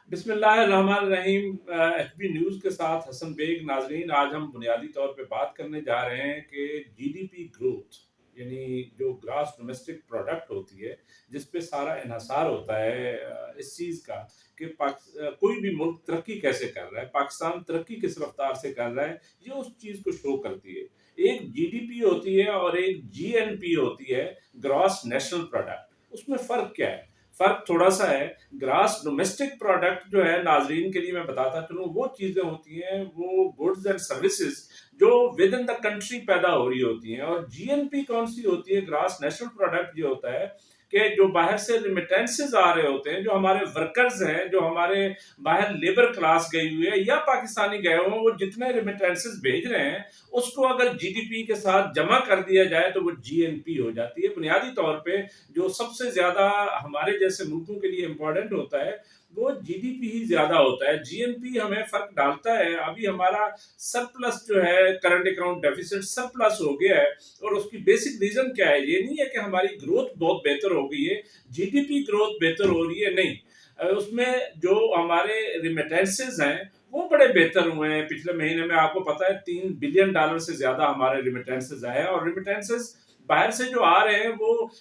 बिस्मिल्लाहिर्रहमानिर्रहीम। H B news के साथ हसन बेग। नाजरीन, आज हम बुनियादी तौर पे बात करने जा रहे हैं कि जीडीपी ग्रोथ यानी जो ग्रास डोमेस्टिक प्रोडक्ट होती है, जिस पे सारा इन्हसार होता है इस चीज़ का कि कोई भी मुल्क तरक्की कैसे कर रहा है, पाकिस्तान तरक्की किस रफ्तार से कर रहा है, ये उस चीज़ को शो करती है। एक जीडीपी होती है और एक जीएनपी होती है, ग्रॉस नेशनल प्रोडक्ट। उसमें फ़र्क क्या है? फ़र्क थोड़ा-सा है। ग्रास डोमेस्टिक प्रोडक्ट जो है, नाज़रीन के लिए मैं बताता चलूँ, वो चीज़ें होती हैं, वो गुड्स एंड सर्विसेज़ जो विद इन द कंट्री पैदा हो रही होती हैं। और जीएनपी कौन सी होती है? ग्रास नेशनल प्रोडक्ट ये होता है कि जो बाहर से रिमिटेंसेस आ रहे होते हैं, जो हमारे वर्कर्स हैं, जो हमारे बाहर लेबर क्लास गई हुई है या पाकिस्तानी गए हों, वो जितने रिमिटेंसेस भेज रहे हैं, उसको अगर जीडीपी के साथ जमा कर दिया जाए तो वो जीएनपी हो जाती है। बुनियादी तौर पे जो सबसे ज़्यादा हमारे जैसे मुल्कों के लिए इम्पोर्टेंट होता है, वो जीडीपी ही ज़्यादा होता है। जीएनपी हमें फ़र्क डालता है। अभी हमारा सरप्लस जो है, करंट अकाउंट डेफिसिट सरप्लस हो गया है, और उसकी बेसिक रीज़न क्या है? ये नहीं है कि हमारी ग्रोथ बहुत बेहतर हो गई है, जीडीपी ग्रोथ बेहतर हो रही है, नहीं। उसमें जो हमारे रिमिटेंसेस हैं, वो बड़े बेहतर हुए हैं। पिछले महीने में आपको पता है $3 बिलियन से ज़्यादा हमारे रिमिटेंसेस आए हैं। और रिमिटेंसेस बाहर से जो आ रहे हैं, वो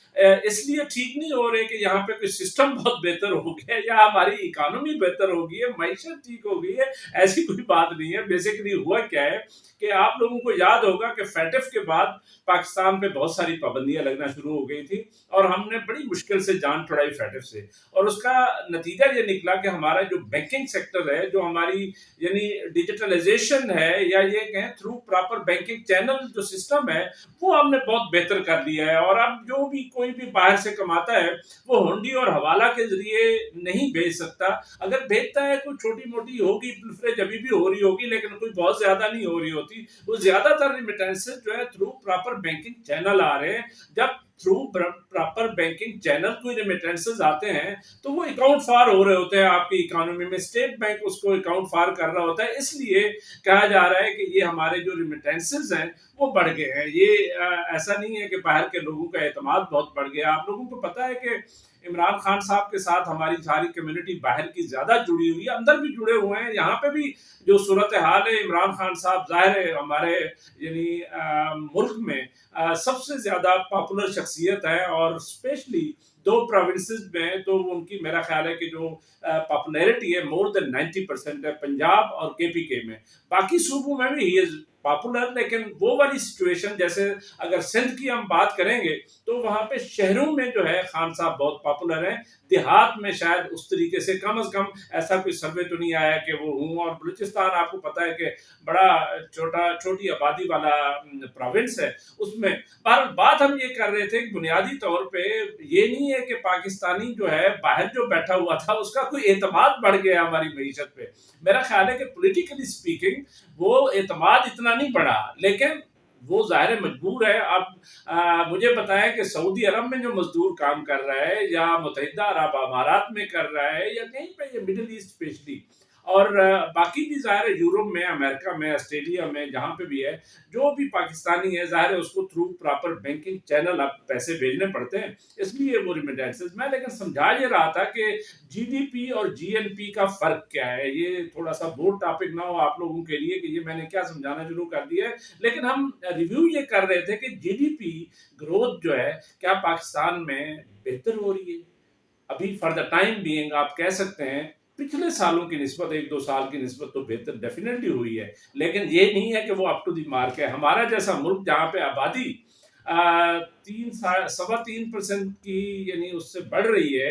इसलिए ठीक नहीं हो रहे कि यहाँ पे कोई सिस्टम बहुत बेहतर हो गया है या हमारी इकोनॉमी बेहतर हो गई है, मईशत ठीक हो गई है। ऐसी कोई बात नहीं है। बेसिकली हुआ क्या है कि आप लोगों को याद होगा कि फैटिफ के बाद पाकिस्तान पे बहुत सारी पाबंदियां लगना शुरू हो गई थी, और हमने बड़ी मुश्किल से जान छुड़ाई फैटिफ से। और उसका नतीजा ये निकला कि हमारा जो बैंकिंग सेक्टर है, जो हमारी यानी डिजिटलाइजेशन है, या ये कहें थ्रू प्रॉपर बैंकिंग चैनल जो सिस्टम है, वो हमने बहुत बेहतर कर लिया है। और अब जो भी कोई भी बाहर से कमाता है, वो हुंडी और हवाला के जरिए नहीं भेज सकता। अगर भेजता है, कोई छोटी मोटी होगी प्रिफरेंस अभी भी हो रही होगी, लेकिन कोई बहुत ज्यादा नहीं हो रही होती। वो ज्यादातर रिमिटेंसेस जो है थ्रू प्रॉपर बैंकिंग चैनल आ रहे हैं। जब थ्रू प्रॉपर बैंकिंग चैनल कोई रिमिटेंसेस आते हैं, तो वो अकाउंट फार हो रहे होते हैं आपकी इकोनॉमी में। स्टेट बैंक उसको अकाउंट फार कर रहा होता है। इसलिए कहा जा रहा है कि ये हमारे जो रिमिटेंसेस हैं, वो बढ़ गए हैं। ये ऐसा नहीं है कि बाहर के लोगों का एतमाद बहुत बढ़ गया। आप लोगों को पता है कि इमरान खान साहब के साथ हमारी सारी कम्युनिटी बाहर की ज्यादा जुड़ी हुई है, अंदर भी जुड़े हुए हैं। यहाँ पे भी जो सूरत हाल है, इमरान खान साहब जाहिर है हमारे यानी मुल्क में सबसे ज्यादा पॉपुलर शख्सियत है। और स्पेशली दो प्रोविंसेस में तो उनकी मेरा ख्याल है कि जो पॉपुलैरिटी है मोर देन 90% है, पंजाब और केपीके में। बाकी सूबों में भी ही इज पॉपुलर, लेकिन वो वाली सिचुएशन, जैसे अगर सिंध की हम बात करेंगे, तो वहां पे शहरों में जो है खान साहब बहुत पॉपुलर हैं। देहात में शायद उस तरीके से कम से कम ऐसा कोई सर्वे तो नहीं आया कि वो हूँ। और बलूचिस्तान आपको पता है कि बड़ा छोटी आबादी वाला प्रोविंस है। उसमें बात हम ये कर रहे थे कि बुनियादी तौर पे ये नहीं है कि पाकिस्तानी जो है बाहर जो बैठा हुआ था, उसका कोई एतमाद बढ़ गया हमारी मीशत पे। मेरा ख्याल है कि पॉलिटिकली स्पीकिंग वो एतमाद इतना नहीं बढ़ा, लेकिन वो ज़ाहिर है मजबूर है। अब मुझे बताएं कि सऊदी अरब में जो मजदूर काम कर रहा है, या मुत्तहिदा अरब अमारात में कर रहा है, या कहीं पे ये मिडिल ईस्ट स्पेशली, और बाकी भी ज़ाहिर है यूरोप में, अमेरिका में, ऑस्ट्रेलिया में, जहाँ पे भी है, जो भी पाकिस्तानी है, ज़ाहिर है उसको थ्रू प्रॉपर बैंकिंग चैनल अब पैसे भेजने पड़ते हैं, इसलिए वो रिमिटेंसेस। मैं लेकिन समझा ये रहा था कि जीडीपी और जीएनपी का फ़र्क क्या है। ये थोड़ा सा बोर्ड टॉपिक ना हो आप लोगों के लिए कि ये मैंने क्या समझाना शुरू कर दिया है, लेकिन हम रिव्यू ये कर रहे थे कि जीडीपी ग्रोथ जो है, क्या पाकिस्तान में बेहतर हो रही है? अभी फॉर द टाइम बीइंग आप कह सकते हैं पिछले सालों की निस्बत, 1-2 साल की निस्बत तो बेहतर डेफिनेटली हुई है, लेकिन ये नहीं है कि वो अप टू द मार्क है। हमारा जैसा मुल्क जहाँ पे आबादी 3-3.25% की यानी उससे बढ़ रही है,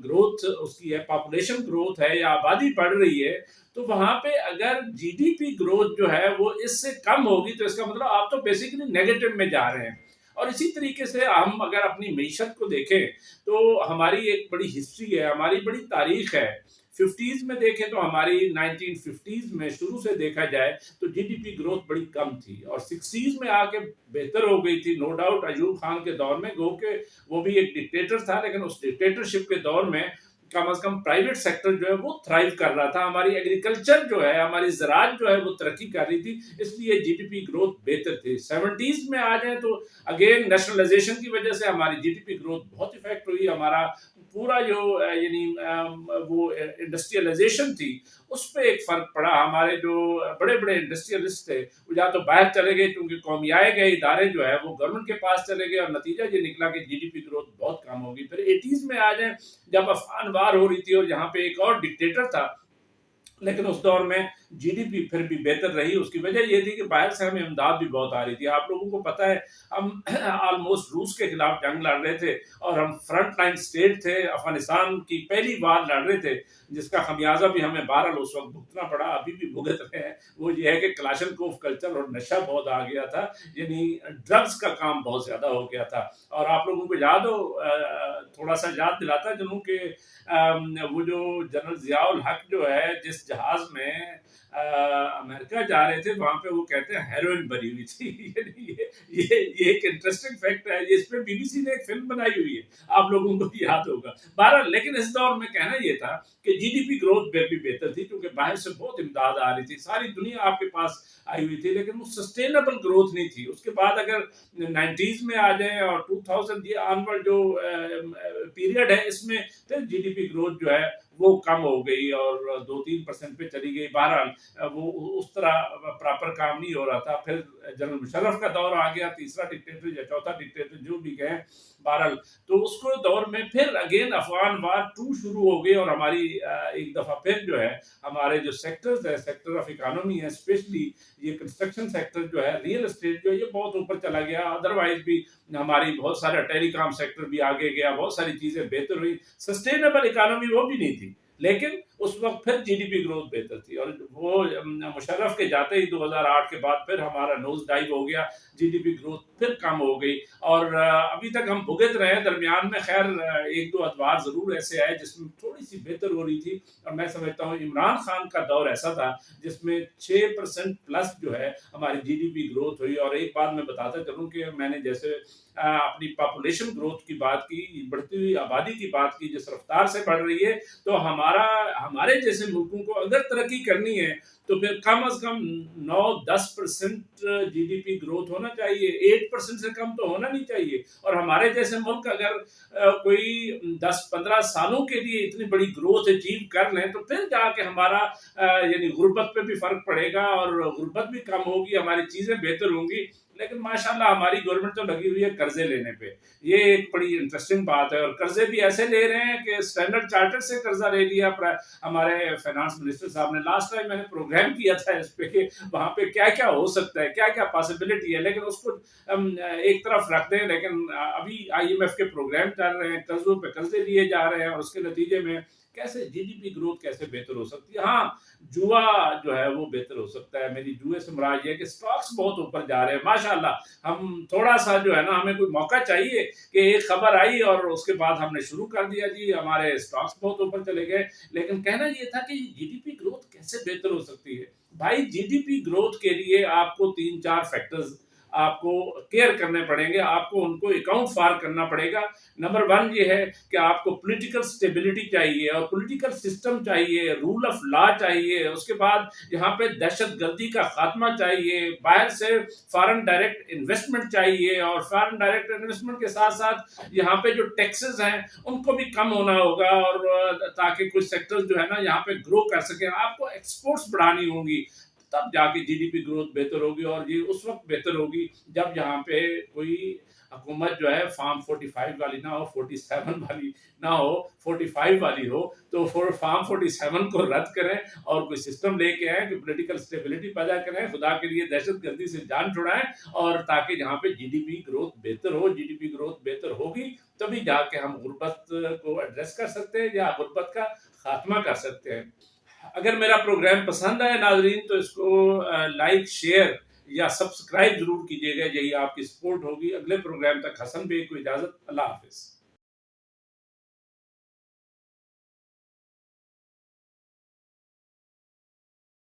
ग्रोथ उसकी है, पॉपुलेशन ग्रोथ है या आबादी बढ़ रही है, तो वहां पे अगर जीडीपी ग्रोथ जो है वो इससे कम होगी, तो इसका मतलब आप तो बेसिकली नेगेटिव में जा रहे हैं। और इसी तरीके से हम अगर अपनी मीशत को देखें, तो हमारी एक बड़ी हिस्ट्री है, हमारी बड़ी तारीख है। 50s में देखें तो हमारी 1950s में शुरू से देखा जाए तो जीडीपी ग्रोथ बड़ी कम थी, और 60s में आके बेहतर हो गई थी, नो डाउट। अयूब खान के दौर में, गो के वो भी एक डिक्टेटर था, लेकिन उस डिक्टेटरशिप के दौर में कम से कम प्राइवेट सेक्टर जो है वो थ्राइव कर रहा था। हमारी एग्रीकल्चर जो है, हमारी ज़राअत जो है वो तरक्की कर रही थी, इसलिए जीडीपी ग्रोथ बेहतर थी। 70s में आ जाए तो अगेन नेशनलाइजेशन की वजह से हमारी जीडीपी ग्रोथ बहुत इफेक्ट हुई। हमारा پورا جو یعنی وہ انڈسٹریلائزیشن تھی اس پہ ایک فرق پڑا. ہمارے جو بڑے بڑے انڈسٹریلسٹ تھے وہ یا تو باہر چلے گئے کیونکہ قومیائے گئے ادارے جو ہے وہ گورنمنٹ کے پاس چلے گئے, اور نتیجہ یہ نکلا کہ جی ڈی پی گروتھ بہت کم ہوگی. پھر 80s میں آ جائیں جب افغان وار ہو رہی تھی اور یہاں پہ ایک اور ڈکٹیٹر تھا, لیکن اس دور میں جی ڈی پی پھر بھی بہتر رہی. اس کی وجہ یہ تھی کہ باہر سے ہمیں امداد بھی بہت آ رہی تھی. آپ لوگوں کو پتہ ہے ہم آلموسٹ روس کے خلاف جنگ لڑ رہے تھے اور ہم فرنٹ لائن اسٹیٹ تھے, افغانستان کی پہلی وار لڑ رہے تھے جس کا خمیازہ بھی ہمیں بہرحال اس وقت بھگتنا پڑا, ابھی بھی بھگت رہے ہیں. وہ یہ ہے کہ کلاشنکوف کلچر اور نشہ بہت آ گیا تھا, یعنی ڈرگس کا کام بہت زیادہ ہو گیا تھا. اور آپ لوگوں کو یاد ہو, تھوڑا سا یاد دلاتا چلوں کہ وہ جو جنرل ضیاء الحق جو ہے جس جہاز میں امریکہ جا رہے تھے وہاں پہ وہ کہتے ہیں ہیروئن بری ہوئی تھی. یہ ایک انٹرسٹنگ فیکٹ ہے, اس پہ بی بی سی نے ایک فلم بنائی ہوئی ہے, آپ لوگوں کو یاد ہوگا. بہرحال لیکن اس دور میں کہنا یہ تھا کہ جی ڈی پی گروتھ بھی بہتر تھی کیونکہ باہر سے بہت امداد آ رہی تھی, ساری دنیا آپ کے پاس آئی ہوئی تھی, لیکن وہ سسٹینیبل گروتھ نہیں تھی. اس کے بعد اگر 90s میں آ جائیں اور 2000 یہ آنورڈ جو پیریڈ ہے اس میں پھر جی ڈی پی گروتھ جو ہے وہ کم ہو گئی اور 2-3% پہ چلی گئی. بہرحال وہ اس طرح پراپر کام نہیں ہو رہا تھا. پھر جنرل مشرف کا دور آ گیا, تیسرا ڈکٹیٹر یا چوتھا ڈکٹیٹر جو بھی گئے بہرحال, تو اس کو دور میں پھر اگین افغان وار 2 شروع ہو گئی اور ہماری ایک دفعہ پھر جو ہے ہمارے جو سیکٹرز ہے, سیکٹر آف اکانومی ہے اسپیشلی یہ کنسٹرکشن سیکٹر جو ہے, ریئل اسٹیٹ جو ہے یہ بہت اوپر چلا گیا. ادروائز بھی ہماری بہت سارا ٹیلی کام سیکٹر بھی آگے گیا, بہت ساری چیزیں بہتر ہوئی. سسٹینیبل اکانومی وہ بھی نہیں تھی, لیکن اس وقت پھر جی ڈی پی گروتھ بہتر تھی. اور وہ مشرف کے جاتے ہی 2008 کے بعد پھر ہمارا نوز ڈائیو ہو گیا, جی ڈی پی گروتھ پھر کم ہو گئی اور ابھی تک ہم بھگت رہے ہیں. درمیان میں خیر 1-2 ادوار ضرور ایسے آئے جس میں تھوڑی سی بہتر ہو رہی تھی, اور میں سمجھتا ہوں عمران خان کا دور ایسا تھا جس میں 6% پلس جو ہے ہماری جی ڈی پی گروتھ ہوئی. اور ایک بات میں بتاتا چلوں کہ میں نے جیسے اپنی پاپولیشن گروتھ کی بات کی, بڑھتی ہوئی آبادی کی بات کی, جس رفتار سے بڑھ رہی ہے, تو ہمارے جیسے ملکوں کو اگر ترقی کرنی ہے تو پھر کم از کم 9-10% جی ڈی پی گروتھ ہونا چاہیے, 8% سے کم تو ہونا نہیں چاہیے. اور ہمارے جیسے ملک اگر کوئی 10-15 سالوں کے لیے اتنی بڑی گروتھ اچیو کر لیں تو پھر جا کے ہمارا یعنی غربت پہ بھی فرق پڑے گا اور غربت بھی کم ہوگی, ہماری چیزیں بہتر ہوں گی. لیکن ماشاءاللہ ہماری گورنمنٹ تو لگی ہوئی ہے قرضے لینے پہ, یہ ایک بڑی انٹرسٹنگ بات ہے. اور قرضے بھی ایسے لے رہے ہیں کہ اسٹینڈرڈ چارٹر سے قرضہ لے لیا ہمارے فائنانس منسٹر صاحب نے. لاسٹ ٹائم میں نے پروگرام کیا تھا اس پہ کہ وہاں پہ کیا کیا ہو سکتا ہے, کیا کیا پاسبلٹی ہے, لیکن اس کو ایک طرف رکھ دیں. لیکن ابھی آئی ایم ایف کے پروگرام چل رہے ہیں, قرضوں پہ قرضے لیے جا رہے ہیں, اور اس کے نتیجے میں کیسے جی ڈی پی گروتھ کیسے بہتر ہو سکتی ہے. ہاں جوا جو ہے وہ بہتر ہو سکتا ہے. میری جوئے سے مراد یہ ہے کہ سٹاکس بہت اوپر جا رہے ہیں ماشاءاللہ. ہم تھوڑا سا جو ہے نا, ہمیں کوئی موقع چاہیے کہ ایک خبر آئی اور اس کے بعد ہم نے شروع کر دیا جی ہمارے سٹاکس بہت اوپر چلے گئے. لیکن کہنا یہ تھا کہ جی ڈی پی گروتھ کیسے بہتر ہو سکتی ہے. بھائی جی ڈی پی گروتھ کے لیے آپ کو 3-4 فیکٹرز آپ کو کیئر کرنے پڑیں گے, آپ کو ان کو اکاؤنٹ فار کرنا پڑے گا. نمبر 1 یہ ہے کہ آپ کو پولیٹیکل سٹیبلٹی چاہیے اور پولیٹیکل سسٹم چاہیے, رول آف لا چاہیے. اس کے بعد یہاں پہ دہشت گردی کا خاتمہ چاہیے, باہر سے فارن ڈائریکٹ انویسٹمنٹ چاہیے, اور فارن ڈائریکٹ انویسٹمنٹ کے ساتھ ساتھ یہاں پہ جو ٹیکسز ہیں ان کو بھی کم ہونا ہوگا, اور تاکہ کچھ سیکٹر جو ہے نا یہاں پہ گرو کر سکیں. آپ کو ایکسپورٹس بڑھانی ہوں گی, تب جا کے جی ڈی پی گروتھ بہتر ہوگی. اور یہ اس وقت بہتر ہوگی جب یہاں پہ کوئی حکومت جو ہے فارم 45 والی نہ ہو, 47 والی نہ ہو, 45 والی ہو. تو فارم 47 کو رد کریں اور کوئی سسٹم لے کے آئیں کہ پولیٹیکل سٹیبلٹی پیدا کریں, خدا کے لیے دہشت گردی سے جان چھڑائیں, اور تاکہ یہاں پہ جی ڈی پی گروتھ بہتر ہو. جی ڈی پی گروتھ بہتر ہوگی تبھی جا کے ہم غربت کو ایڈریس کر سکتے ہیں یا غربت کا خاتمہ کر سکتے ہیں. اگر میرا پروگرام پسند آئے ناظرین تو اس کو لائک, شیئر یا سبسکرائب ضرور کیجیے گا, یہی آپ کی سپورٹ ہوگی. اگلے پروگرام تک حسن بھائی کو اجازت, اللہ حافظ.